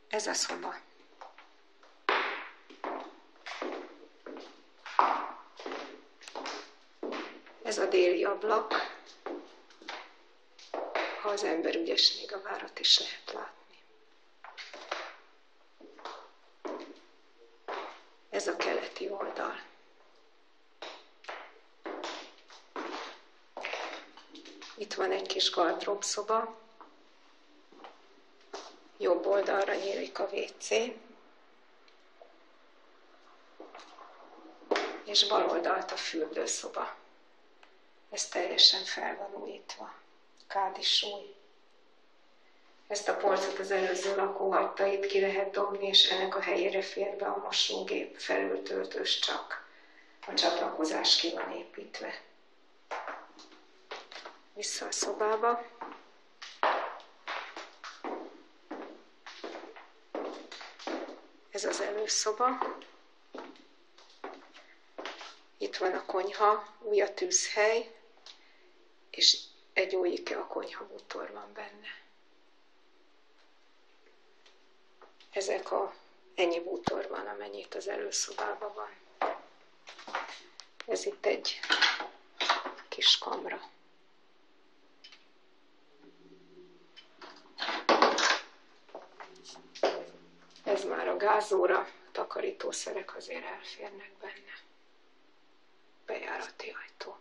Ez a szoba. Ez a déli ablak. Ha az ember ügyes, még a várat is lehet látni. Ez a keleti oldal. Itt van egy kis gardróbszoba. Jobb oldalra nyílik a WC. És bal oldalt a fürdőszoba. Ez teljesen fel van újítva. Kádi súly. Ezt a polcot az előző lakó hagyta, itt ki lehet dobni, és ennek a helyére fér be a mosógép, felültöltős csak. A csatlakozás ki van építve. Vissza a szobába. Ez az előszoba. Itt van a konyha, új a tűzhely, és egy új IKEA konyhabútor van benne. Ennyi bútor van, amennyit az előszobában van. Ez itt egy kis kamra. Ez már a gázóra, takarítószerek azért elférnek benne. Bejárati ajtó.